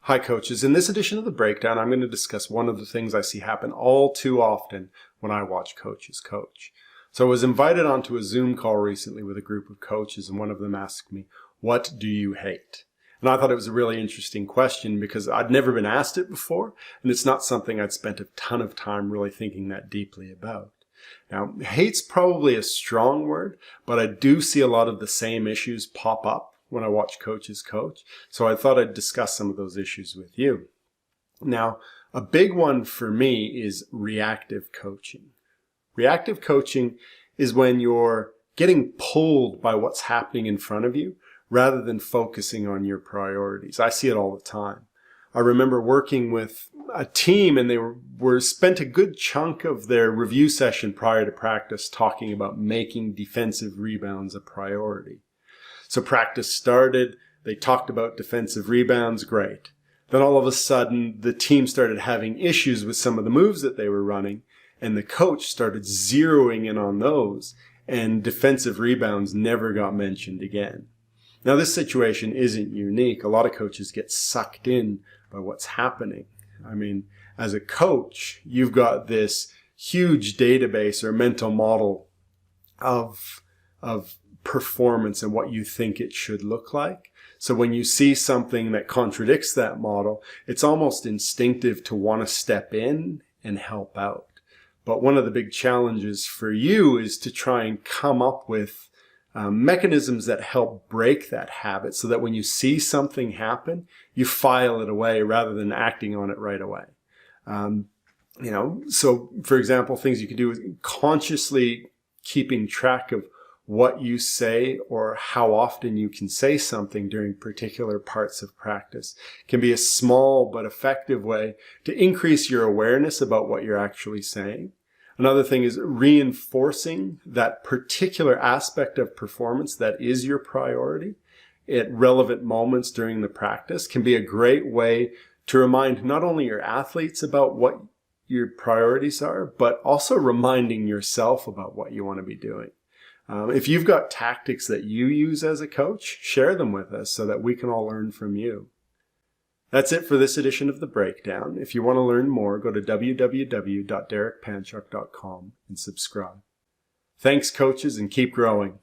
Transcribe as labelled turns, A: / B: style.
A: Hi coaches, in this edition of The Breakdown, I'm going to discuss one of the things I see happen all too often when I watch coaches coach. So I was invited onto a Zoom call recently with a group of coaches, and one of them asked me, "What do you hate?" And I thought it was a really interesting question because I'd never been asked it before, and it's not something I'd spent a ton of time really thinking that deeply about. Now, hate's probably a strong word, but I do see a lot of the same issues pop up when I watch coaches coach. So I thought I'd discuss some of those issues with you. Now, a big one for me is reactive coaching. Reactive coaching is when you're getting pulled by what's happening in front of you rather than focusing on your priorities. I see it all the time. I remember working with a team, and they were spent a good chunk of their review session prior to practice talking about making defensive rebounds a priority. So practice started, they talked about defensive rebounds, great. Then all of a sudden, the team started having issues with some of the moves that they were running, and the coach started zeroing in on those, and defensive rebounds never got mentioned again. Now, this situation isn't unique. A lot of coaches get sucked in by what's happening. I mean, as a coach, you've got this huge database or mental model of performance and what you think it should look like. So when you see something that contradicts that model, it's almost instinctive to want to step in and help out. But one of the big challenges for you is to try and come up with mechanisms that help break that habit so that when you see something happen, you file it away rather than acting on it right away. So for example, things you can do is consciously keeping track of what you say or how often you can say something during particular parts of practice can be a small but effective way to increase your awareness about what you're actually saying. Another thing is reinforcing that particular aspect of performance that is your priority at relevant moments during the practice can be a great way to remind not only your athletes about what your priorities are, but also reminding yourself about what you want to be doing. If you've got tactics that you use as a coach, share them with us so that we can all learn from you. That's it for this edition of The Breakdown. If you want to learn more, go to www.derekpanchuk.com and subscribe. Thanks, coaches, and keep growing.